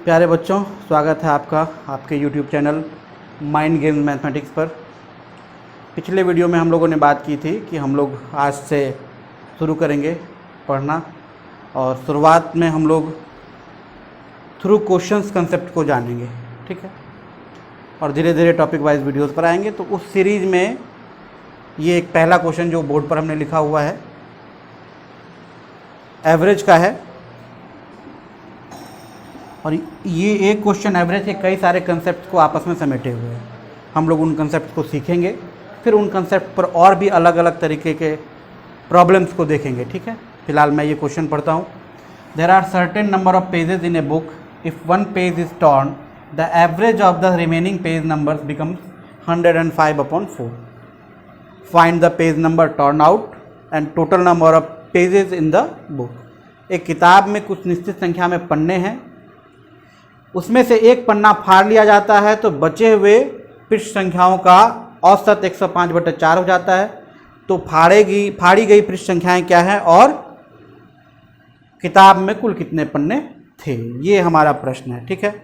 प्यारे बच्चों, स्वागत है आपका आपके YouTube channel mind game mathematics पर। पिछले वीडियो में हम लोगों ने बात की थी कि हम लोग आज से शुरू करेंगे पढ़ना, और शुरुआत में हम लोग थ्रू क्वेश्चंस कंसेप्ट को जानेंगे, ठीक है, और धीरे धीरे टॉपिक वाइज वीडियोस पर आएंगे। तो उस सीरीज़ में ये एक पहला क्वेश्चन जो बोर्ड पर हमने लिखा हुआ है एवरेज का है, और ये एक क्वेश्चन एवरेज के कई सारे कंसेप्ट को आपस में समेटे हुए हैं। हम लोग उन कंसेप्ट को सीखेंगे, फिर उन कंसेप्ट पर और भी अलग अलग तरीके के प्रॉब्लम्स को देखेंगे, ठीक है। फिलहाल मैं ये क्वेश्चन पढ़ता हूँ। There are certain number of pages in a book. If one page is turn, the average of the remaining page numbers becomes 105/4। Find the page number turn out and total number of pages in the book. एक किताब में कुछ निश्चित संख्या में पन्ने हैं, उसमें से एक पन्ना फाड़ लिया जाता है तो बचे हुए पृष्ठ संख्याओं का औसत 105/4 हो जाता है। तो फाड़ी गई पृष्ठ संख्याएं क्या हैं और किताब में कुल कितने पन्ने थे, ये हमारा प्रश्न है, ठीक है।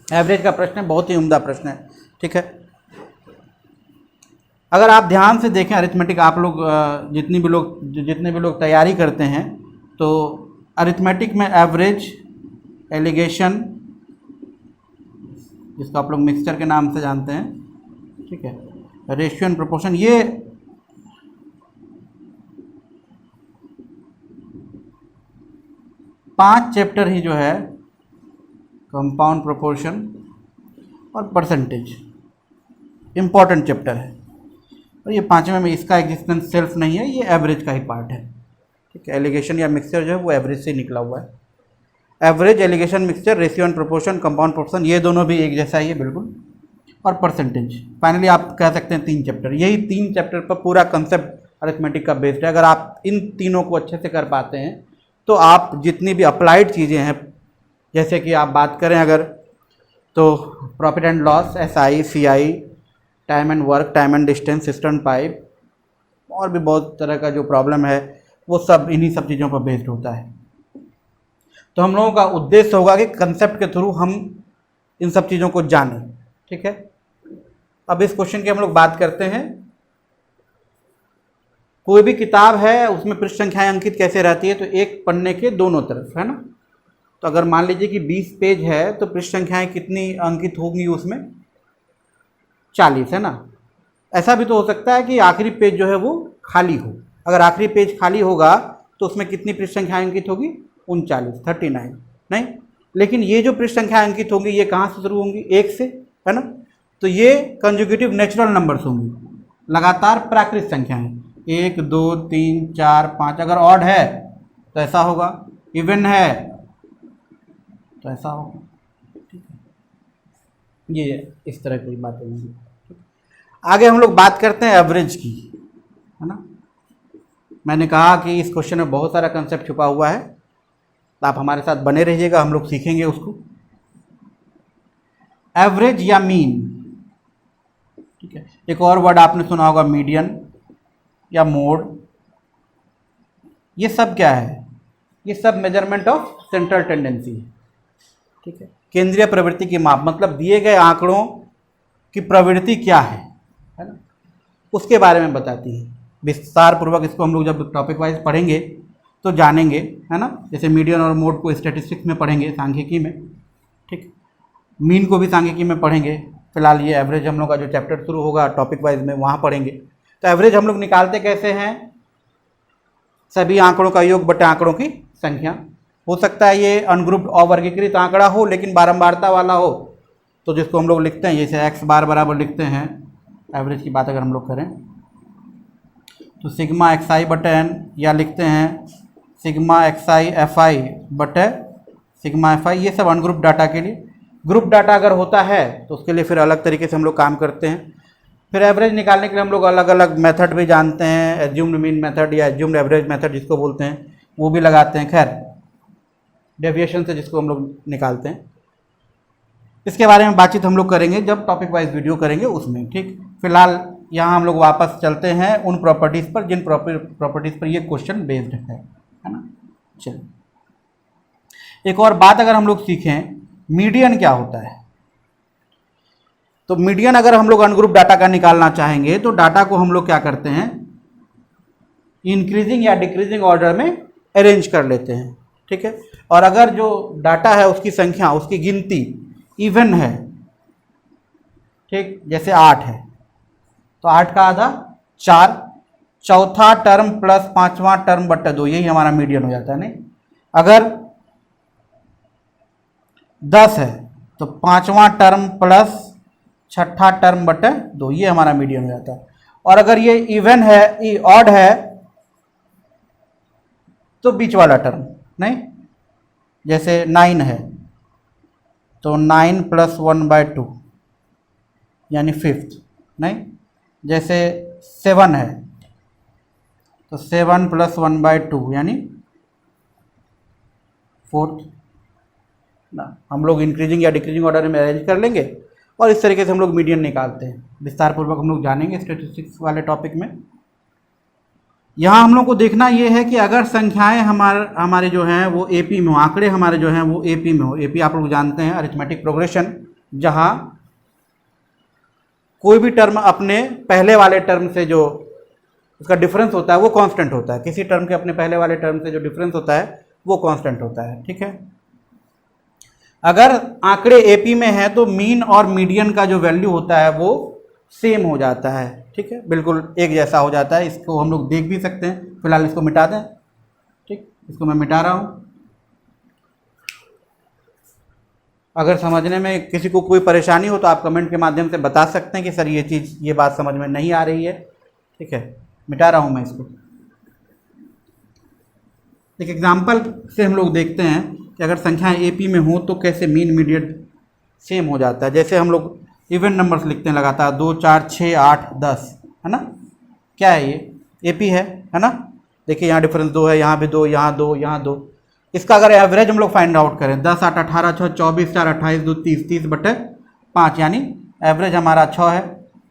एवरेज का प्रश्न है, बहुत ही उम्दा प्रश्न है, ठीक है। अगर आप ध्यान से देखें अरिथमेटिक, आप लोग जितने भी लोग तैयारी करते हैं तो अरिथमेटिक में एवरेज, एलिगेशन, जिसको आप लोग मिक्सचर के नाम से जानते हैं, ठीक है, रेशियो एंड प्रोपोर्शन, ये पांच चैप्टर ही जो है कंपाउंड, प्रोपोर्शन और परसेंटेज इम्पॉर्टेंट चैप्टर है, और ये पांचवें में इसका एग्जिस्टेंस सेल्फ नहीं है, ये एवरेज का ही पार्ट है, ठीक है। एलिगेशन या मिक्सचर जो है वो एवरेज से निकला हुआ है। Average, allegation, mixture, ratio and proportion, compound, proportion, ये दोनों भी एक जैसा ही है बिल्कुल, और परसेंटेज। फाइनली आप कह सकते हैं 3 चैप्टर, यही 3 चैप्टर पर पूरा कंसेप्ट अरिथमेटिक का बेस्ड है। अगर आप इन तीनों को अच्छे से कर पाते हैं तो आप जितनी भी अप्लाइड चीज़ें हैं, जैसे कि आप बात करें अगर, तो profit and loss, SI, CI, time and work, time and distance, system pipe, और भी बहुत तरह का जो प्रॉब्लम है वो सब इन्हीं सब चीज़ों पर बेस्ड होता है। तो हम लोगों का उद्देश्य होगा कि कंसेप्ट के थ्रू हम इन सब चीज़ों को जानें, ठीक है। अब इस क्वेश्चन की हम लोग बात करते हैं। कोई भी किताब है उसमें पृष्ठ संख्याएं अंकित कैसे रहती है, तो एक पन्ने के दोनों तरफ, है ना। तो अगर मान लीजिए कि 20 पेज है तो पृष्ठ संख्याएं कितनी अंकित होंगी उसमें, 40, है ना। ऐसा भी तो हो सकता है कि आखिरी पेज जो है वो खाली हो। अगर आखिरी पेज खाली होगा तो उसमें कितनी पृष्ठ संख्याएं अंकित होगी, 39, 39, नहीं। लेकिन ये जो पृष्ठ संख्या अंकित होंगी ये कहाँ से शुरू होंगी, 1 से, है ना। तो ये कंजुगेटिव नेचुरल नंबर्स होंगी, लगातार प्राकृत संख्याएं, 1, 2, 3, 4, 5। अगर ऑड है तो ऐसा होगा, इवन है तो ऐसा होगा, ठीक है। ये इस तरह की बातें होंगी। आगे हम लोग बात करते हैं एवरेज की, है ना। मैंने कहा कि इस क्वेश्चन में बहुत सारा कंसेप्ट छुपा हुआ है, तो आप हमारे साथ बने रहिएगा, हम लोग सीखेंगे उसको। एवरेज या मीन, ठीक है। एक और वर्ड आपने सुना होगा, मीडियन या मोड। ये सब क्या है, ये सब मेजरमेंट ऑफ सेंट्रल टेंडेंसी है, ठीक है। केंद्रीय प्रवृत्ति की माप, मतलब दिए गए आंकड़ों की प्रवृत्ति क्या है ना, उसके बारे में बताती है। विस्तार पूर्वक इसको हम लोग जब टॉपिक वाइज पढ़ेंगे तो जानेंगे, है ना। जैसे मीडियन और मोड को स्टैटिस्टिक्स में पढ़ेंगे, सांख्यिकी में, ठीक। मीन को भी सांख्यिकी में पढ़ेंगे। फिलहाल ये एवरेज हम लोग का जो चैप्टर शुरू होगा टॉपिक वाइज में, वहाँ पढ़ेंगे। तो एवरेज हम लोग निकालते कैसे हैं, सभी आंकड़ों का योग बटे आंकड़ों की संख्या। हो सकता है ये अनग्रुप्ड अवर्गीकृत आंकड़ा हो लेकिन बारंबारता वाला हो, तो जिसको हम लोग लिखते हैं जैसे x बार बराबर लिखते हैं। एवरेज की बात अगर हम लोग करें तो सिग्मा xi बटे n, या लिखते हैं सिग्मा xi fi बटे सिग्मा fi। ये सब अनग्रुप डाटा के लिए। ग्रुप डाटा अगर होता है तो उसके लिए फिर अलग तरीके से हम लोग काम करते हैं। फिर एवरेज निकालने के लिए हम लोग अलग अलग मेथड भी जानते हैं, एज्यूम्ड मीन मेथड या एज्यूम्ड एवरेज मेथड जिसको बोलते हैं, वो भी लगाते हैं। खैर, डेविएशन से जिसको हम लोग निकालते हैं, इसके बारे में बातचीत हम लोग करेंगे जब टॉपिक वाइज वीडियो करेंगे उसमें, ठीक। फिलहाल यहाँ हम लोग वापस चलते हैं उन प्रॉपर्टीज़ पर जिन प्रॉपर्टीज़ पर ये क्वेश्चन बेस्ड है ना। चलिए, एक और बात अगर हम लोग सीखें मीडियन क्या होता है? तो मीडियन अगर हम लोग अनग्रुप डाटा का निकालना चाहेंगे तो डाटा को हम लोग क्या करते हैं, इंक्रीजिंग या डिक्रीजिंग ऑर्डर में अरेंज कर लेते हैं, ठीक है। और अगर जो डाटा है उसकी संख्या, उसकी गिनती इवन है, ठीक, जैसे 8 है तो 8 का आधा 4, चौथा टर्म प्लस पांचवा टर्म बटे 2, यही हमारा मीडियन हो जाता है। नहीं, अगर 10 है तो पांचवा टर्म प्लस छठा टर्म बटे 2, ये हमारा मीडियन हो जाता है। और अगर ये इवन है, ऑड है, तो बीच वाला टर्म, नहीं, जैसे 9 है तो 9 प्लस 1/2 यानी फिफ्थ, नहीं, जैसे 7 है तो 7 प्लस 1/2 यानी फोर्थ ना। हम लोग इंक्रीजिंग या डिक्रीजिंग ऑर्डर में अरेंज कर लेंगे और इस तरीके से हम लोग मीडियन निकालते हैं। विस्तार पूर्वक हम लोग जानेंगे स्टैटिस्टिक्स वाले टॉपिक में। यहाँ हम लोग को देखना ये है कि अगर संख्याएं हमारे जो हैं वो एपी में हो, आंकड़े हमारे जो हैं वो एपी में हो। एपी आप लोग जानते हैं, अरिथमेटिक प्रोग्रेशन, जहाँ कोई भी टर्म अपने पहले वाले टर्म से जो उसका डिफरेंस होता है वो कांस्टेंट होता है। किसी टर्म के अपने पहले वाले टर्म से जो डिफरेंस होता है वो कांस्टेंट होता है, ठीक है। अगर आंकड़े एपी में है तो मीन और मीडियन का जो वैल्यू होता है वो सेम हो जाता है, ठीक है, बिल्कुल एक जैसा हो जाता है। इसको हम लोग देख भी सकते हैं। फिलहाल इसको मिटा दें, ठीक, इसको मैं मिटा रहा हूँ। अगर समझने में किसी को कोई परेशानी हो तो आप कमेंट के माध्यम से बता सकते हैं कि सर ये बात समझ में नहीं आ रही है, ठीक है। मिटा रहा हूँ मैं इसको। एक एग्जाम्पल से हम लोग देखते हैं कि अगर संख्याएं एपी में हो तो कैसे मीन मीडियन सेम हो जाता है। जैसे हम लोग इवन नंबर्स लिखते हैं लगातार, 2 4 6 8 10, है ना। क्या है ये? एपी है ना। देखिए यहाँ डिफरेंस 2 है, यहाँ भी 2, यहाँ 2, यहाँ 2। इसका अगर एवरेज हम लोग फाइंड आउट करें, 10 8 18 6 24 4 28 2 30, 30/5 यानी एवरेज हमारा 6 है।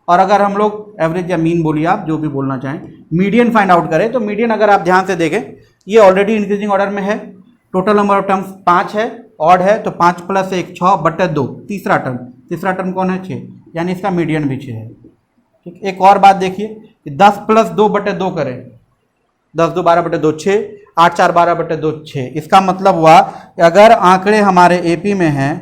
और अगर हम लोग एवरेज या मीन बोलिए, आप जो भी बोलना चाहें, मीडियन फाइंड आउट करें तो मीडियन अगर आप ध्यान से देखें ये ऑलरेडी इंक्रीजिंग ऑर्डर में है। टोटल नंबर ऑफ टर्म्स 5 है, ऑड है तो 5 + 1 6/2। तीसरा टर्म कौन है? 6, यानी इसका मीडियन भी 6 है, ठीक। एक और बात देखिए कि 10 + 2/2 करें, 10 2 12/2 6, 8 4 12/2 6। इसका मतलब हुआ कि अगर आंकड़े हमारे एपी में हैं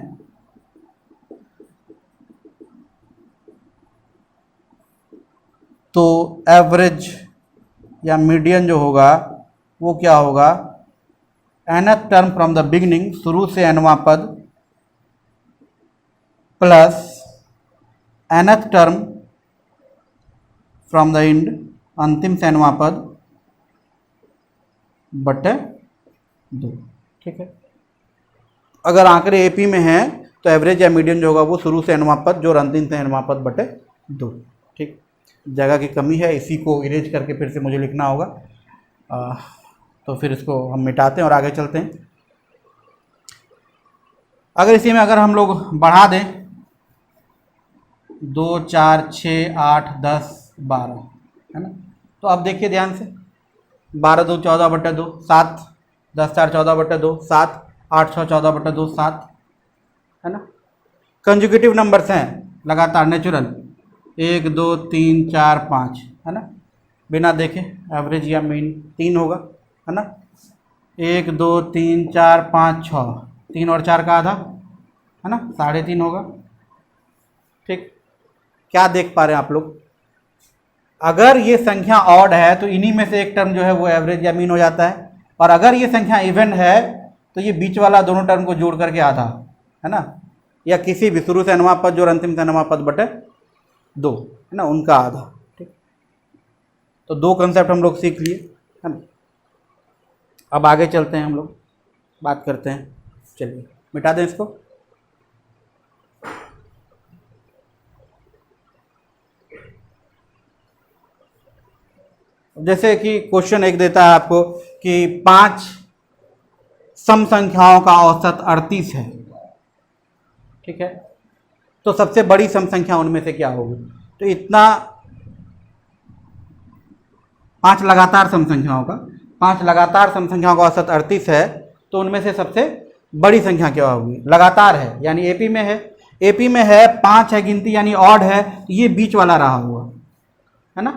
तो एवरेज या मीडियन जो होगा वो क्या होगा? nth term from the beginning, शुरू से nवां पद, plus nth term from the end, अंतिम से nवां पद, बटे 2, ठीक है। अगर आंकड़े एपी में हैं तो एवरेज या मीडियन जो होगा वो शुरू से nवां पद जो अंतिम से nवां पद बटे 2, ठीक। जगह की कमी है, इसी को इरेज करके फिर से मुझे लिखना होगा। तो फिर इसको हम मिटाते हैं और आगे चलते हैं। अगर इसी में अगर हम लोग बढ़ा दें 2 4 6 8 10 12, है ना, तो अब देखिए ध्यान से, 12 2 14/2 7, 10 4 14/2 7, 8 6 14/2 7, है ना। कंजुगेटिव नंबर्स हैं लगातार, नेचुरल, 1 2 3 4 5, है ना। बिना देखे एवरेज या मीन 3 होगा, है ना। 1 2 3 4 5 6, 3 और 4 का आधा, है ना, 3.5 होगा, ठीक। क्या देख पा रहे हैं आप लोग? अगर ये संख्या ऑड है तो इन्हीं में से एक टर्म जो है वो एवरेज या मीन हो जाता है, और अगर ये संख्या इवन है तो ये बीच वाला दोनों टर्म को जोड़ करके आधा, है ना, या किसी भी शुरू से nवां पद जो अंतिम से nवां पद बटे 2, है ना, उनका आधा, ठीक। तो 2 कंसेप्ट हम लोग सीख लिए, है ना। अब आगे चलते हैं, हम लोग बात करते हैं। चलिए मिटा दें इसको। जैसे कि क्वेश्चन 1 देता है आपको कि 5 सम संख्याओं का औसत 38 है, ठीक है। तो सबसे बड़ी सम संख्या उनमें से क्या होगी? तो इतना 5 लगातार सम संख्याओं का, 5 लगातार सम संख्याओं का औसत 38 है, तो उनमें से सबसे बड़ी संख्या क्या होगी, लगातार है यानी एपी में है, एपी में है 5 है गिनती यानी ऑड है, तो ये बीच वाला रहा हुआ है ना।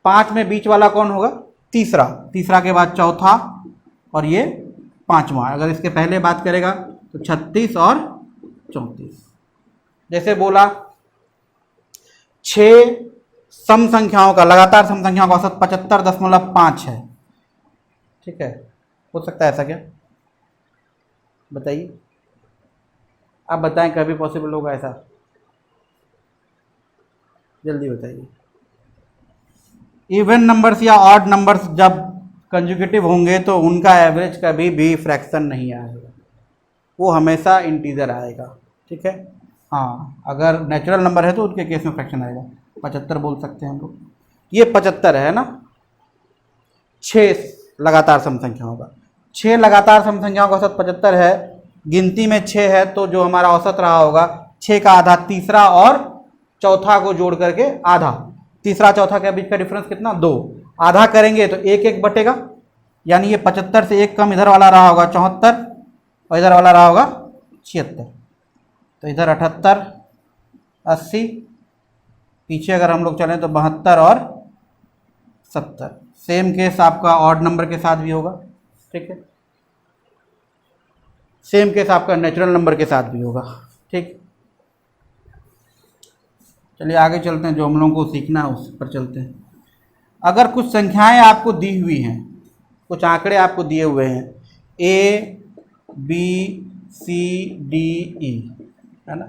5 में बीच वाला कौन होगा, तीसरा, तीसरा के बाद चौथा और ये पांचवा। अगर इसके पहले बात करेगा तो 36 और 34। जैसे बोला 6 सम संख्याओं का, लगातार सम संख्याओं का औसत 75.5 है, ठीक है। हो सकता है ऐसा क्या, बताइए आप, बताएं कभी पॉसिबल होगा ऐसा, जल्दी बताइए। इवन नंबर्स या ऑड नंबर्स जब कंजुगेटिव होंगे तो उनका एवरेज कभी भी फ्रैक्शन नहीं आएगा, वो हमेशा इंटीजर आएगा, ठीक है। हाँ, अगर नेचुरल नंबर है तो उनके केस में फ्रैक्शन आएगा। 75 बोल सकते हैं हम लोग, ये 75 है ना। 6 लगातार सम संख्याओं का, 6 लगातार सम संख्याओं का औसत 75 है, गिनती में 6 है तो जो हमारा औसत रहा होगा 6 का आधा, तीसरा और चौथा को जोड़ करके आधा, तीसरा चौथा के बीच का डिफरेंस कितना, 2, आधा करेंगे तो 1 बटेगा, यानी ये 75 से 1 कम इधर वाला रहा होगा 74 और इधर वाला रहा होगा 76, तो इधर 78, 80, पीछे अगर हम लोग चलें तो 72 और 70। सेम केस आपका ऑड नंबर के साथ भी होगा, ठीक है। सेम केस आपका नेचुरल नंबर के साथ भी होगा, ठीक। चलिए आगे चलते हैं, जो हम लोगों को सीखना है उस पर चलते हैं। अगर कुछ संख्याएं आपको दी हुई हैं, कुछ आंकड़े आपको दिए हुए हैं, A B C D E, है ना,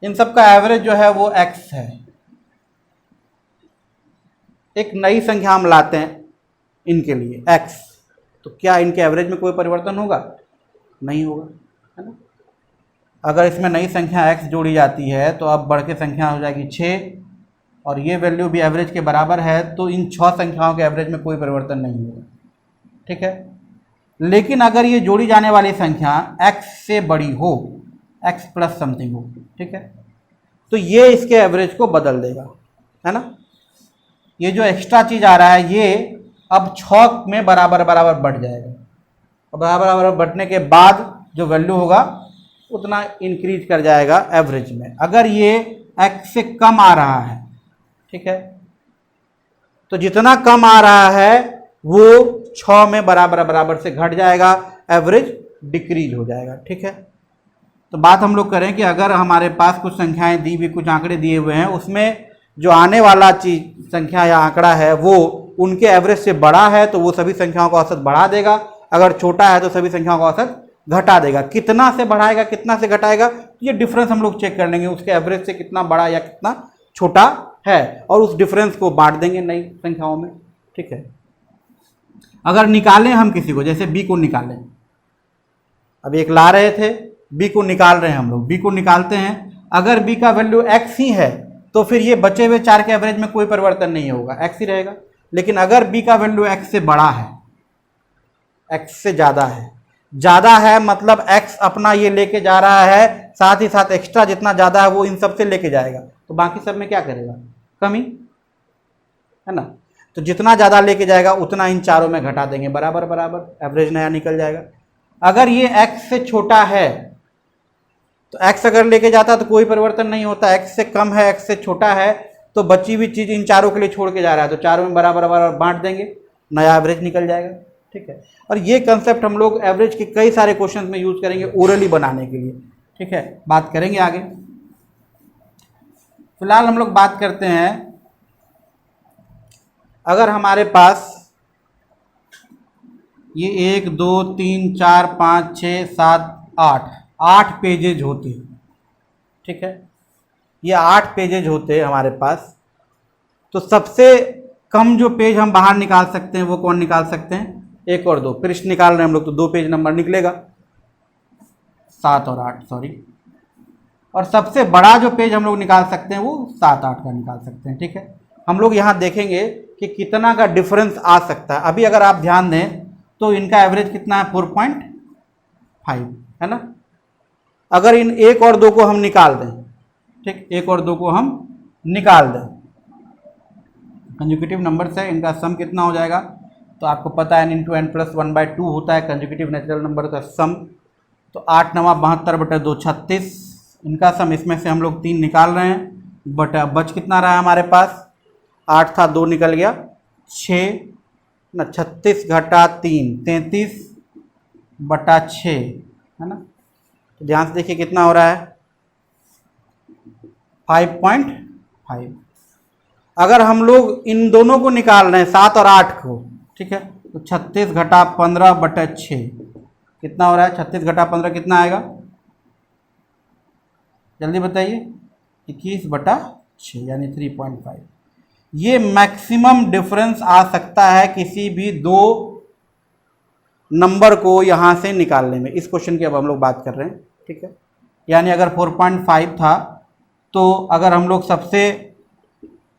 इन सब का एवरेज जो है वो x है। एक नई संख्या हम लाते हैं इनके लिए x, तो क्या इनके एवरेज में कोई परिवर्तन होगा, नहीं होगा, है ना। अगर इसमें नई संख्या x जोड़ी जाती है तो अब बढ़ के संख्या हो जाएगी 6 और ये वैल्यू भी एवरेज के बराबर है, तो इन 6 संख्याओं के एवरेज में कोई परिवर्तन नहीं होगा, ठीक है। लेकिन अगर ये जोड़ी जाने वाली संख्या x से बड़ी हो, x प्लस समथिंग हो, ठीक है, तो ये इसके एवरेज को बदल देगा, है ना। ये जो एक्स्ट्रा चीज आ रहा है ये अब 6 में बराबर बराबर बढ़ जाएगा, और बराबर बराबर बढ़ने के बाद जो वैल्यू होगा उतना इंक्रीज कर जाएगा एवरेज में। अगर ये x से कम आ रहा है, ठीक है, तो जितना कम आ रहा है वो 6 में बराबर बराबर से घट जाएगा, एवरेज डिक्रीज हो जाएगा, ठीक है। तो बात हम लोग करें कि अगर हमारे पास कुछ संख्याएं दी हुई, कुछ आंकड़े दिए हुए हैं, उसमें जो आने वाला चीज संख्या या आंकड़ा है वो उनके एवरेज से बड़ा है तो वो सभी संख्याओं का औसत बढ़ा देगा, अगर छोटा है तो सभी संख्याओं का औसत घटा देगा। कितना से बढ़ाएगा कितना से घटाएगा, ये डिफरेंस हम लोग चेक कर लेंगे, उसके एवरेज से कितना बड़ा या कितना छोटा है, और उस डिफरेंस को बांट देंगे नई संख्याओं में, ठीक है। अगर निकालें हम किसी को, जैसे b को निकालें, अब एक ला रहे थे, b को निकाल रहे हैं हम लोग, b को निकालते हैं, अगर b का वैल्यू x ही है तो फिर ये बचे हुए 4 के एवरेज में कोई परिवर्तन नहीं होगा, x ही रहेगा। लेकिन अगर b का वैल्यू x से बड़ा है, x से ज़्यादा है मतलब x अपना ये लेके जा रहा है, साथ ही साथ एक्स्ट्रा जितना ज़्यादा है वो इन सब से लेके जाएगा, तो बाकी सब में क्या करेगा, कमी, है ना। तो जितना ज़्यादा लेके जाएगा उतना इन चारों में घटा देंगे, बराबर बराबर, एवरेज नया निकल जाएगा। अगर ये x से छोटा है तो x अगर लेके जाता तो कोई परिवर्तन नहीं होता, x से कम है, x से छोटा है, तो बची हुई चीज़ इन चारों के लिए छोड़ के जा रहा है, तो चारों में बराबर बराबर बांट देंगे, नया एवरेज निकल जाएगा, ठीक है। और ये कंसेप्ट हम लोग एवरेज के कई सारे क्वेश्चन में यूज करेंगे ओरली बनाने के लिए, ठीक है, बात करेंगे आगे। फिलहाल हम लोग बात करते हैं, अगर हमारे पास ये 1 2 3 4 5 6 7 8 पेजेज होते, ठीक है, ये 8 पेजेज होते हमारे पास, तो सबसे कम जो पेज हम बाहर निकाल सकते हैं वो कौन निकाल सकते हैं, 1 और 2 पृष्ठ निकाल रहे हैं हम लोग, तो 2 पेज नंबर निकलेगा, 7 और 8 सॉरी, और सबसे बड़ा जो पेज हम लोग निकाल सकते हैं वो 7 8 का निकाल सकते हैं, ठीक है। हम लोग यहाँ देखेंगे कि कितना का डिफरेंस आ सकता है। अभी अगर आप ध्यान दें तो इनका एवरेज कितना है, 4.5, है ना। अगर इन 1 और 2 को हम निकाल दें, ठीक, 1 और 2 को हम निकाल दें, कंजुगेटिव नंबर से इनका सम कितना हो जाएगा, तो आपको पता है n इंटू एन प्लस 1/2 होता है कंजुगेटिव नेचुरल नंबर का सम। तो 8 9 72/2 36, इनका सम इसमें से हम लोग 3 निकाल रहे हैं, बट बच कितना रहा है हमारे पास, 8 था 2 निकल गया, 6 ना 36 घटा 3 33/6 है ना। तो ध्यान से देखिए कितना हो रहा है 5.5। अगर हम लोग इन दोनों को निकाल रहे हैं 7 और 8 को, ठीक है, तो 36 घटा 15/6 कितना हो रहा है, 36 घटा 15 कितना आएगा, जल्दी बताइए, 21/6 यानी 3.5। ये मैक्सिमम डिफरेंस आ सकता है किसी भी दो नंबर को यहां से निकालने में। इस क्वेश्चन की अब हम लोग बात कर रहे हैं, ठीक है। यानी अगर 4.5 था तो अगर हम लोग सबसे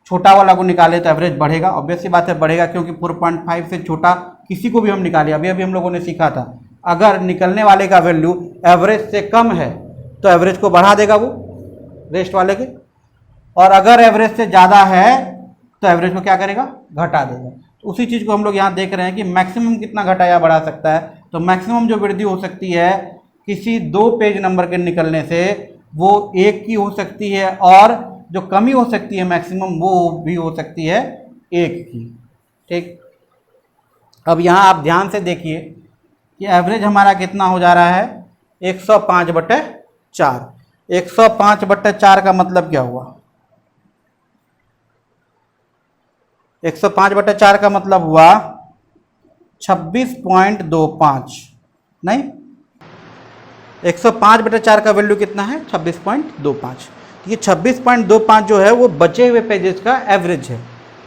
छोटा वाला को निकाले तो एवरेज बढ़ेगा, ऑब्वियस सी बात है बढ़ेगा, क्योंकि 4.5 से छोटा किसी को भी हम निकाले, अभी अभी हम लोगों ने सीखा था, अगर निकलने वाले का वैल्यू एवरेज से कम है तो एवरेज को बढ़ा देगा वो रेस्ट वाले के, और अगर एवरेज से ज़्यादा है तो एवरेज को क्या करेगा, घटा देगा। तो उसी चीज़ को हम लोग यहाँ देख रहे हैं कि मैक्सिमम कितना घटा या बढ़ा सकता है। तो मैक्सिमम जो वृद्धि हो सकती है किसी दो पेज नंबर के निकलने से वो 1 की हो सकती है, और जो कमी हो सकती है मैक्सिमम वो भी हो सकती है 1 की, ठीक। अब यहाँ आप ध्यान से देखिए कि एवरेज हमारा कितना हो जा रहा है 105/4। 105/4 का मतलब क्या हुआ, 105/4 का मतलब हुआ 26.25, नहीं, 105/4 का वैल्यू कितना है 26.25। ये 26.25 जो है वो बचे हुए पेजेस का एवरेज है।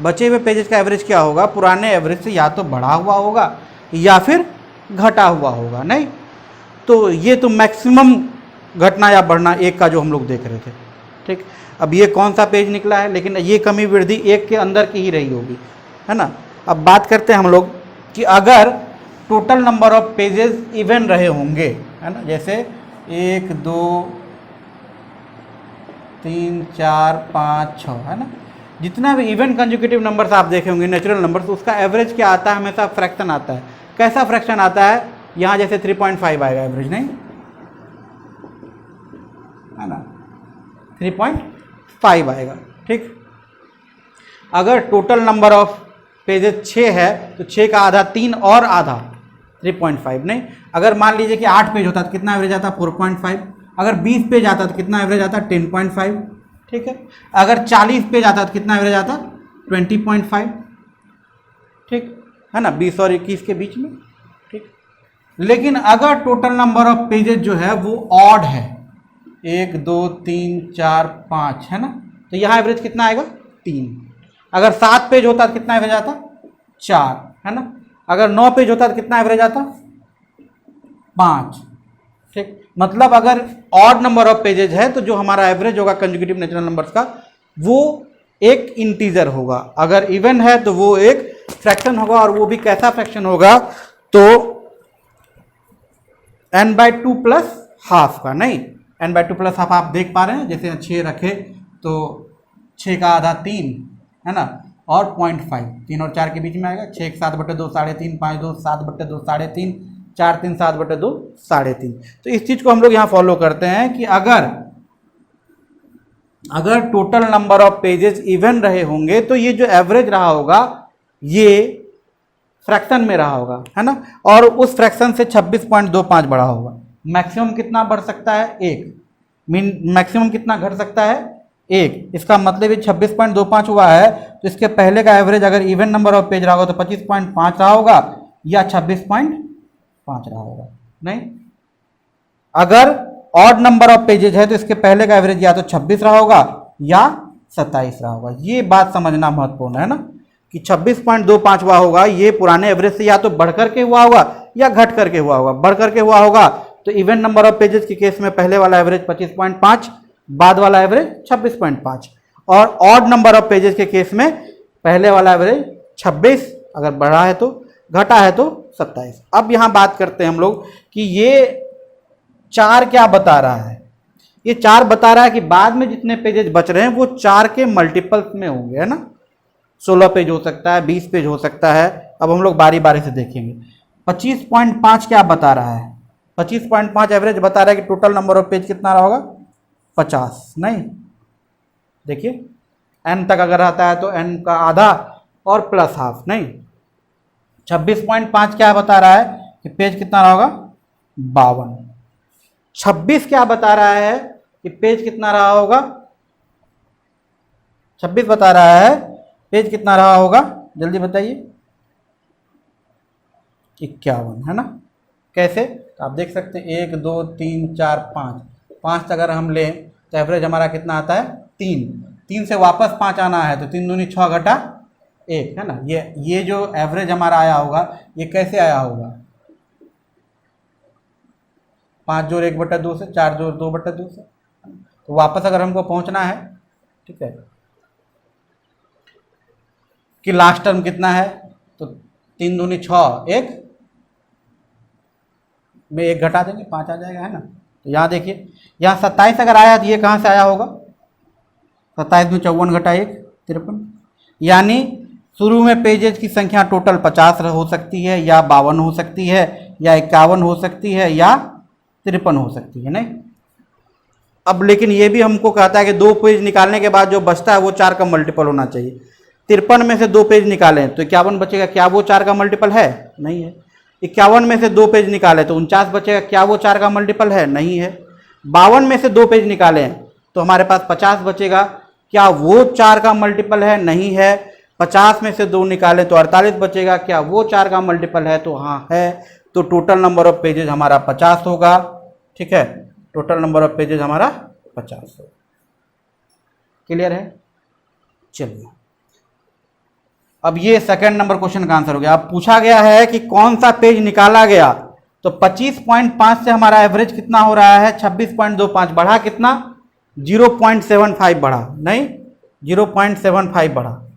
बचे हुए पेजेस का एवरेज क्या होगा, पुराने एवरेज से या तो बढ़ा हुआ होगा या फिर घटा हुआ होगा, नहीं। तो ये तो मैक्सिमम घटना या बढ़ना 1 का जो हम लोग देख रहे थे, ठीक। अब ये कौन सा पेज निकला है, लेकिन ये कमी वृद्धि 1 के अंदर की ही रही होगी, है ना। अब बात करते हैं हम लोग कि अगर total number of pages even रहे होंगे, है ना, जैसे 1 2 3 4 5 6, है ना, जितना भी इवन कंजुगेटिव नंबर्स आप देखे होंगे नेचुरल नंबर्स, उसका एवरेज क्या आता है, हमेशा फ्रैक्शन आता है। कैसा फ्रैक्शन आता है, यहाँ जैसे 3.5 आएगा एवरेज, नहीं, है ना, 3.5 आएगा, ठीक। अगर टोटल नंबर ऑफ पेजेस 6 है तो 6 का आधा 3 और आधा 3.5, नहीं। अगर मान लीजिए कि 8 पेज होता तो कितना एवरेज आता, 4.5। अगर 20 पेज आता तो कितना एवरेज आता, 10.5, ठीक है। अगर 40 पेज आता तो कितना एवरेज आता, 20.5, ठीक है ना, 20 और 21 के बीच में, ठीक। लेकिन अगर टोटल नंबर ऑफ पेजेस जो है वो ऑड है, 1 2 3 4 5, है ना, तो यहाँ एवरेज कितना आएगा 3। अगर 7 पेज होता तो कितना एवरेज आता, 4, है ना। अगर 9 पेज होता तो कितना एवरेज आता, 5, ठीक। मतलब अगर ऑड नंबर ऑफ पेजेज है तो जो हमारा एवरेज होगा कंजुगेटिव नेचुरल नंबर्स का वो एक इंटीजर होगा, अगर इवन है तो वो एक फ्रैक्शन होगा, और वो भी कैसा फ्रैक्शन होगा, तो n/2 प्लस हाफ का, नहीं, n/2 प्लस हाफ आप देख पा रहे हैं, जैसे 6 रखे तो 6 का आधा 3, है ना, और 0.5, 3 और 4 के बीच में आएगा, 6 7/2 3.5, 5 2 7/2 3.5, 4 3 7/2 3.5। तो इस चीज को हम लोग यहाँ फॉलो करते हैं कि अगर total number of pages even रहे होंगे तो ये जो एवरेज रहा होगा ये फ्रैक्शन में रहा होगा, है ना, और उस फ्रैक्शन से 26.25 बढ़ा होगा। मैक्सिमम कितना बढ़ सकता है, 1। मैक्सिमम कितना घट सकता है, 1। इसका मतलब ये 26.25 हुआ है तो इसके पहले का एवरेज अगर इवन नंबर ऑफ पेज रहा होगा तो 25.5 रहा होगा या 26.5 रहा होगा, नहीं। अगर ऑड नंबर ऑफ पेजेज है तो इसके पहले का एवरेज या तो 26 रहा होगा या 27 रहा होगा। ये बात समझना महत्वपूर्ण है ना, कि 26.25 हुआ होगा ये पुराने एवरेज से या तो बढ़ करके हुआ होगा या घट करके हुआ होगा। बढ़ करके हुआ होगा तो इवन नंबर ऑफ पेजेस के केस में पहले वाला एवरेज 25.5, बाद वाला एवरेज 26.5, और ऑड नंबर ऑफ पेजेस के केस में पहले वाला एवरेज 26, अगर बढ़ा है तो, घटा है तो 27। अब यहां बात करते हैं हम लोग कि ये 4 क्या बता रहा है। ये 4 बता रहा है कि बाद में जितने पेजेस बच रहे हैं वो 4 के मल्टीपल्स में होंगे, है ना। 16 पेज हो सकता है, 20 पेज हो सकता है। अब हम लोग बारी बारी से देखेंगे। 25.5 क्या बता रहा है? 25.5 एवरेज बता रहा है कि टोटल नंबर ऑफ पेज कितना रहा होगा? 50। नहीं, देखिए n तक अगर आता है तो n का आधा और प्लस हाफ। नहीं, 26.5 क्या बता रहा है कि पेज कितना रहा होगा? 52। 26 क्या बता रहा है कि पेज कितना रहा होगा? 26 बता रहा है पेज कितना रहा होगा, जल्दी बताइए। 51, है ना। कैसे? तो आप देख सकते हैं 1 2 3 4 5 अगर हम लें तो एवरेज हमारा कितना आता है? 3 से वापस 5 आना है तो 3 दूनी 6 घटा 1, है ना। ये जो एवरेज हमारा आया होगा ये कैसे आया होगा? 5 जोड़ 1/2 से, 4 जोड़ 2/2 से। तो वापस अगर हमको पहुंचना है, ठीक है, कि लास्ट टर्म कितना है, तो 3 दूनी 6, 1 में 1 घटा देंगे 5 आ जाएगा, है ना। तो यहाँ देखिए, यहाँ 27 अगर आया तो ये कहाँ से आया होगा? 27 में 54 घटा 1, 53। यानी शुरू में पेजेज की संख्या टोटल 50 हो सकती है, या 52 हो सकती है, या 51 हो सकती है, या 53 हो सकती है। नहीं, अब लेकिन ये भी हमको कहता है कि 2 पेज निकालने के बाद जो बचता है वो 4 का मल्टीपल होना चाहिए। 53 में से 2 पेज निकालें तो 51 बचेगा, क्या वो 4 का मल्टीपल है? नहीं है। 51 में से 2 पेज निकालें तो 49 बचेगा, क्या वो 4 का मल्टीपल है? नहीं है। 52 में से 2 पेज निकालें तो हमारे पास 50 बचेगा, क्या वो 4 का मल्टीपल है? नहीं है। 50 में से 2 निकालें तो 48 बचेगा, क्या वो 4 का मल्टीपल है? तो हाँ है। तो टोटल नंबर ऑफ पेजेज हमारा 50 होगा। ठीक है, टोटल नंबर ऑफ पेजेज हमारा 50 होगा। क्लियर है? चलिए, अब ये सेकंड नंबर क्वेश्चन का आंसर हो गया। अब पूछा गया है कि कौन सा पेज निकाला गया, तो 25.5 से हमारा एवरेज कितना हो रहा है? 26.25 बढ़ा कितना? 0.75 बढ़ा। नहीं, 0.75 बढ़ा।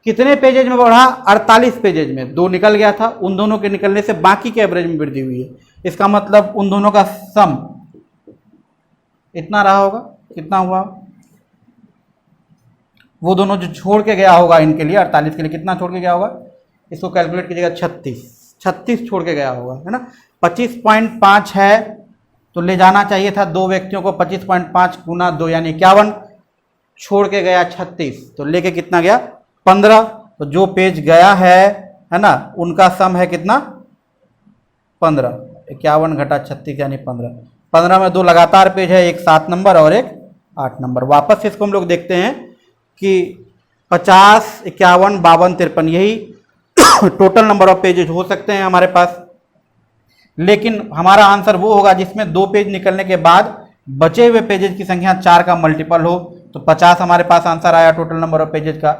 कितने पेजेज में बढ़ा? 48 पेजेज में। 2 निकल गया था, उन दोनों के निकलने से बाकी के एवरेज में वृद्धि हुई है। इसका मतलब उन दोनों का सम इतना रहा होगा। कितना हुआ? वो दोनों जो छोड़ के गया होगा इनके लिए, 48 के लिए कितना छोड़ के गया होगा? इसको कैलकुलेट कीजिएगा, 36 छोड़ के गया होगा, है ना। 25.5 है तो ले जाना चाहिए था 2 व्यक्तियों को। 25.5 गुना 2 यानी 51, छोड़ के गया 36, तो लेके कितना गया? 15। तो जो पेज गया है ना, उनका सम है कितना? 15। 51 घटा 36 यानी 15। 15 में 2 लगातार पेज है, एक 7 नंबर और एक 8 नंबर। वापस इसको हम लोग देखते हैं कि 50, 51, 52, 53 यही टोटल नंबर ऑफ पेजेज हो सकते हैं हमारे पास। लेकिन हमारा आंसर वो होगा जिसमें 2 पेज निकलने के बाद बचे हुए पेजेज की संख्या 4 का मल्टीपल हो। तो 50 हमारे पास आंसर आया टोटल नंबर ऑफ पेजेज का।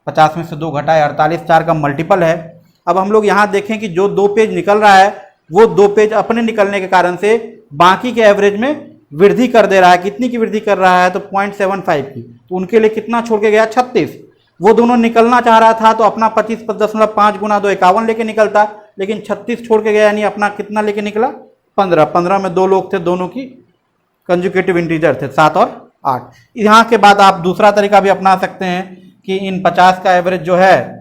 50 में से 2 घटाए 48, 4 का मल्टीपल है। अब हम लोग यहाँ देखें कि जो 2 पेज निकल रहा है वो 2 पेज अपने निकलने के कारण से बाकी के एवरेज में वृद्धि कर दे रहा है। कितनी की वृद्धि कर रहा है? तो 0.75 की। तो उनके लिए कितना छोड़ के गया? 36। वो दोनों निकलना चाह रहा था तो अपना 25.5 गुना 2 51 लेके निकलता, लेकिन 36 छोड़ के गया, यानी अपना कितना लेके निकला? 15। 15 में 2 लोग थे, दोनों की कंजुगेटिव इंटीजर थे 7 और 8। यहाँ के बाद आप दूसरा तरीका भी अपना सकते हैं कि इन 50 का एवरेज जो है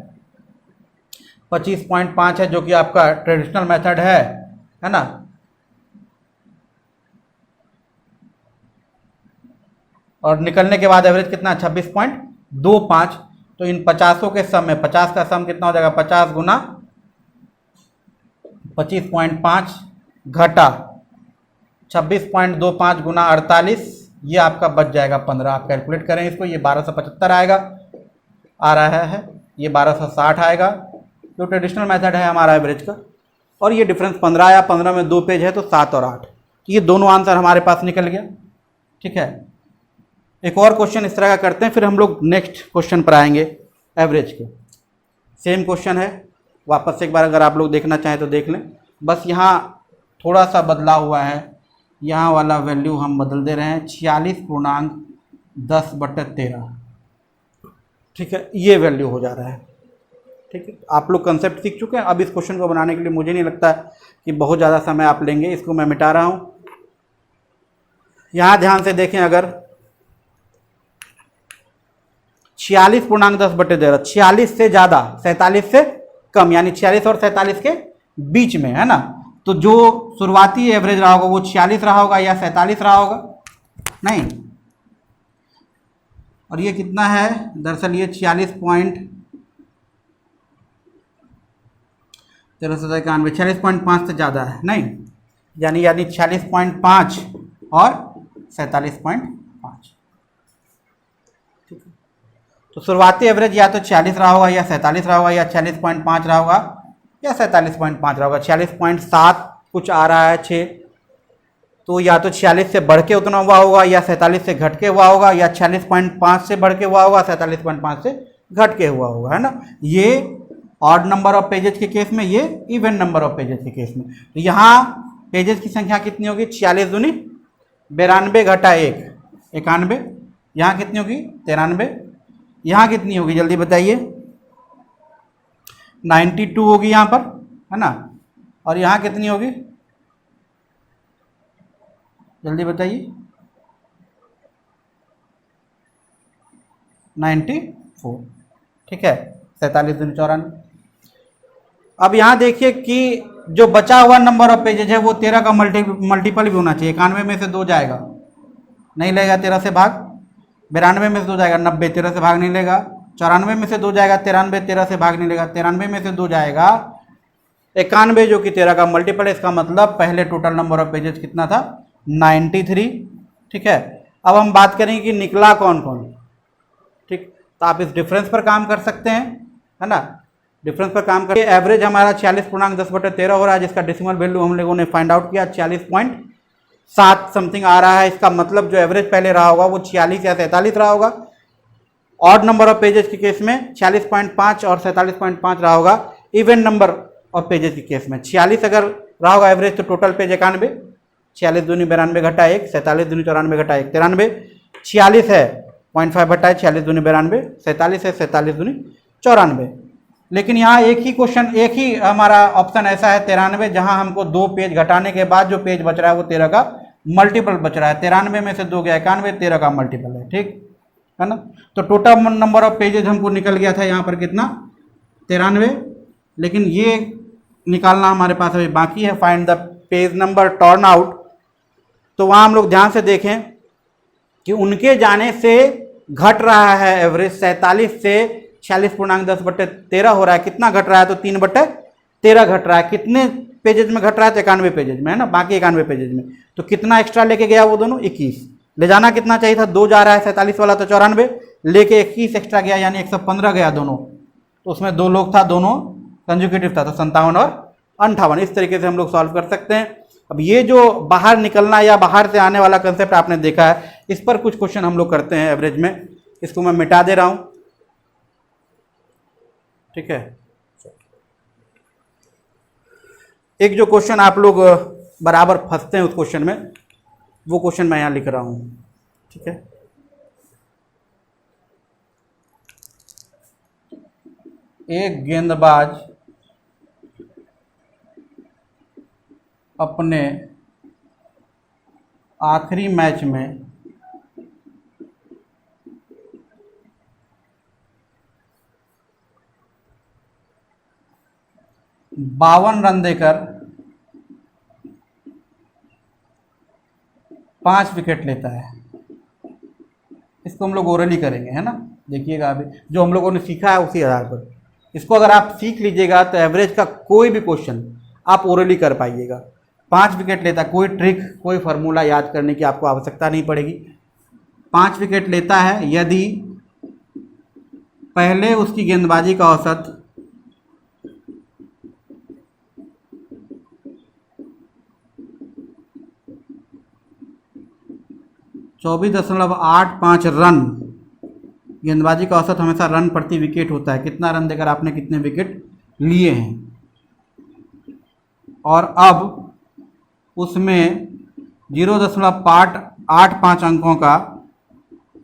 25.5 है, जो कि आपका ट्रेडिशनल मेथड है ना। और निकलने के बाद एवरेज कितना? 26.25। तो इन 50 के सम में 50 का सम कितना हो जाएगा? 50 गुना 25.5 घटा 26.25 गुना 48, ये आपका बच जाएगा 15। आप कैलकुलेट करें इसको, ये 1275 आएगा, आ रहा है, ये 1260 आएगा। जो ट्रेडिशनल मेथड है हमारा एवरेज का। और ये डिफरेंस 15 आया। 15 में 2 पेज है तो 7 और 8। ये दोनों आंसर हमारे पास निकल गया। ठीक है, एक और क्वेश्चन इस तरह का करते हैं, फिर हम लोग नेक्स्ट क्वेश्चन पर आएंगे एवरेज के। सेम क्वेश्चन है, वापस से एक बार अगर आप लोग देखना चाहें तो देख लें। बस यहाँ थोड़ा सा बदलाव हुआ है, यहाँ वाला वैल्यू हम बदल दे रहे हैं 46.10/13। ठीक है, ये वैल्यू हो जा रहा है। ठीक है, आप लोग कंसेप्ट सीख चुके हैं। अब इस क्वेश्चन को बनाने के लिए मुझे नहीं लगता कि बहुत ज़्यादा समय आप लेंगे। इसको मैं मिटा रहा हूँ। यहाँ ध्यान से देखें, अगर 46.10/13, 46 से ज़्यादा 47 से कम, यानी 46 और 47 के बीच में, है ना। तो जो शुरुआती एवरेज रहा होगा वो 46 रहा होगा या 47 रहा होगा, नहीं। और ये कितना है, दरअसल ये 46.5 से ज़्यादा है, नहीं, यानी 46.5 और 47.5। तो शुरुआती एवरेज या तो 46 रहा होगा या 47 रहा होगा या 46.5 रहा होगा या 47.5 रहा होगा। 46.7 कुछ आ रहा है 6, तो या तो 46 से बढ़ के उतना हुआ होगा या 47 से घट के हुआ होगा या 46.5 से बढ़ के हुआ होगा, 47.5 से घट के हुआ होगा, है ना। ये ऑड नंबर ऑफ पेजेस के केस में, ये इवन नंबर ऑफ पेजेस के केस में। तो यहाँ पेजेस की संख्या कितनी होगी, 46 दूनी 92 घटा 1 91, यहाँ कितनी होगी 93, यहाँ कितनी होगी जल्दी बताइए, 92 होगी यहाँ पर, है ना। और यहाँ कितनी होगी जल्दी बताइए, 94, ठीक है, 47 दूनी 94। अब यहाँ देखिए कि जो बचा हुआ नंबर ऑफ पेजेज है वो 13 का मल्टीपल भी होना चाहिए। 91 में से 2 जाएगा, नहीं लेगा 13 से भाग, 92 में से 2 जाएगा 90, 13 से भाग नहीं लेगा, 94 में से 2 जाएगा 93, 13 से भाग नहीं लेगा, 93 में से 2 जाएगा 91 जो कि 13 का मल्टीपल है। इसका मतलब पहले टोटल नंबर ऑफ पेजेज कितना था, 93, ठीक है। अब हम बात करेंगे कि निकला कौन कौन, ठीक। तो आप इस डिफरेंस पर काम कर सकते हैं, है ना, डिफरेंस पर काम करके एवरेज हमारा 46.10/13 हो रहा है, जिसका डेसिमल वैल्यू हम लोगों ने फाइंड आउट किया 40.7 समथिंग आ रहा है। इसका मतलब जो एवरेज पहले रहा होगा वो 46 या 47 रहा होगा। ऑड नंबर ऑफ पेजेस के केस में 46.5 और 47.5 रहा होगा। इवन नंबर ऑफ पेजेस के केस में 46 अगर रहा होगा एवरेज, तो टोटल पेज 91, 46 दूनी 92 घटा 1, 47 दूनी 94 घटा 1 93, 46 है 0.5 घटा 46 दूनी 92, 47 है 47 दूनी 94। लेकिन यहाँ एक ही क्वेश्चन, एक ही हमारा ऑप्शन ऐसा है 93, जहाँ हमको 2 पेज घटाने के बाद जो पेज बच रहा है वो 13 का मल्टीपल बच रहा है। 93 में से 2 गया 91, 13 का मल्टीपल है, ठीक है ना। तो टोटल नंबर ऑफ पेजेज हमको निकल गया था यहाँ पर कितना, 93। लेकिन ये निकालना हमारे पास अभी बाकी है, find the page number turn out. तो वहाँ हम लोग ध्यान से देखें कि उनके जाने से घट रहा है एवरेज, 47 से 46.10/13 हो रहा है। कितना घट रहा है, तो 3/13 घट रहा है। कितने पेजेज में घट रहा है, तो 91 पेजेज में, है ना, बाकी 91 पेजेज में। तो कितना एक्स्ट्रा लेके गया वो दोनों, 21 ले जाना कितना चाहिए था, 2 जा रहा है 47 वाला, तो 94 लेके 21 एक्स्ट्रा गया, यानी 115 गया दोनों। तो उसमें 2 लोग था, दोनों कंजुकेटिव था, तो 57 और 58। इस तरीके से हम लोग सॉल्व कर सकते हैं। अब ये जो बाहर निकलना या बाहर से आने वाला कंसेप्ट आपने देखा है, इस पर कुछ क्वेश्चन हम लोग करते हैं एवरेज में। इसको मैं मिटा दे रहा हूं, ठीक है। एक जो क्वेश्चन आप लोग बराबर फंसते हैं उस क्वेश्चन में, वो क्वेश्चन मैं यहां लिख रहा हूं, ठीक है। एक गेंदबाज अपने आखिरी मैच में 52 रन देकर 5 विकेट लेता है। इसको हम लोग ओरली करेंगे, है ना। देखिएगा अभी जो हम लोगों ने सीखा है उसी आधार पर इसको अगर आप सीख लीजिएगा तो एवरेज का कोई भी क्वेश्चन आप ओरली कर पाइएगा। 5 विकेट लेता, कोई ट्रिक कोई फार्मूला याद करने की आपको आवश्यकता नहीं पड़ेगी। 5 विकेट लेता है यदि पहले उसकी गेंदबाजी का औसत 24.85 रन, गेंदबाजी का औसत हमेशा रन प्रति विकेट होता है, कितना रन देकर आपने कितने विकेट लिए हैं। और अब उसमें 0.85 अंकों का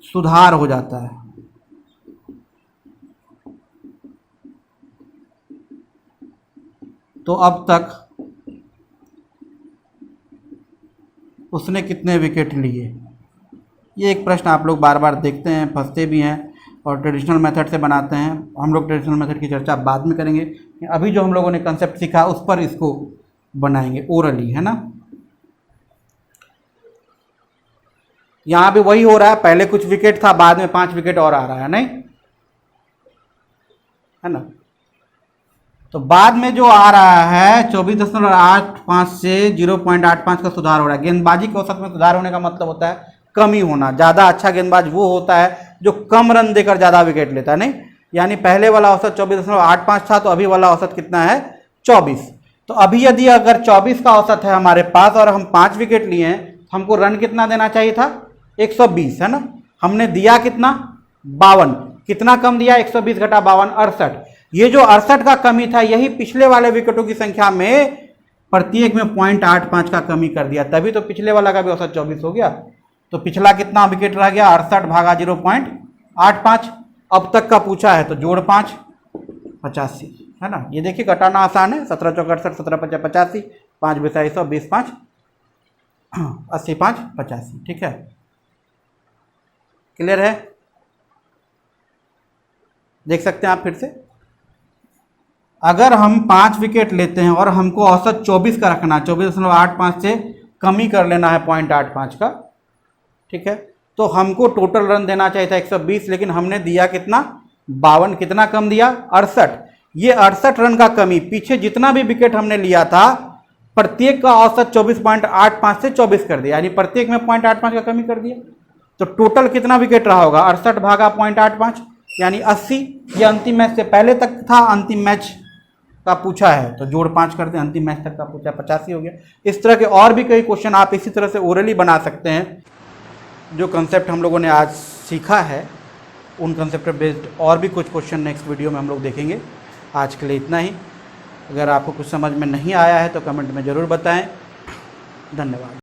सुधार हो जाता है। तो अब तक उसने कितने विकेट लिए, ये एक प्रश्न आप लोग बार बार देखते हैं, फंसते भी हैं। और ट्रेडिशनल मेथड से बनाते हैं। हम लोग ट्रेडिशनल मेथड की चर्चा बाद में करेंगे। अभी जो हम लोगों ने कंसेप्ट सीखा उस पर इसको बनाएंगे ओरली, है ना। यहाँ भी वही हो रहा है, पहले कुछ विकेट था, बाद में 5 विकेट और आ रहा है, नहीं है ना। तो बाद में जो आ रहा है 24.85 से 0.85 का सुधार हो रहा है। गेंदबाजी के औसत में सुधार होने का मतलब होता है कमी होना। ज़्यादा अच्छा गेंदबाज वो होता है जो कम रन देकर ज़्यादा विकेट लेता है, नहीं। यानी पहले वाला औसत 24.85 था, तो अभी वाला औसत कितना है 24। तो अभी यदि अगर 24 का औसत है हमारे पास और हम 5 विकेट लिए हैं, तो हमको रन कितना देना चाहिए था 120, है ना। हमने दिया कितना 52, कितना कम दिया 120 घटा 52 68। ये जो 68 का कमी था यही पिछले वाले विकेटों की संख्या में प्रत्येक में 0.85 का कमी कर दिया, तभी तो पिछले वाला का भी औसत 24 हो गया। तो पिछला कितना विकेट रह गया 68 भागा 0.85। अब तक का पूछा है तो जोड़ 5 85, है ना। ये देखिए घटाना आसान है, 17 चौक 68 17 55 85, 5 बिसाई 100 20 5 80 5 85, ठीक है। क्लियर है, देख सकते हैं आप फिर से। अगर हम 5 विकेट लेते हैं और हमको औसत 24 का रखना, 24.85 से कमी कर लेना है 0.85 का, ठीक है। तो हमको टोटल रन देना चाहिए था 120, लेकिन हमने दिया कितना 52, कितना कम दिया 68। ये 68 रन का कमी, पीछे जितना भी विकेट हमने लिया था प्रत्येक का औसत 24.85 से 24 कर दिया, यानी प्रत्येक में 0.85 का कमी कर दिया। तो टोटल कितना विकेट रहा होगा 68 भागा 0.85 यानी 80। ये अंतिम मैच से पहले तक था, अंतिम मैच का पूछा है तो जोड़ 5 करते हैं, अंतिम मैच तक का पूछा 85 हो गया। इस तरह के और भी कई क्वेश्चन आप इसी तरह से ओरली बना सकते हैं। जो कंसेप्ट हम लोगों ने आज सीखा है उन कंसेप्ट पर बेस्ड और भी कुछ क्वेश्चन नेक्स्ट वीडियो में हम लोग देखेंगे। आज के लिए इतना ही। अगर आपको कुछ समझ में नहीं आया है तो कमेंट में ज़रूर बताएं। धन्यवाद।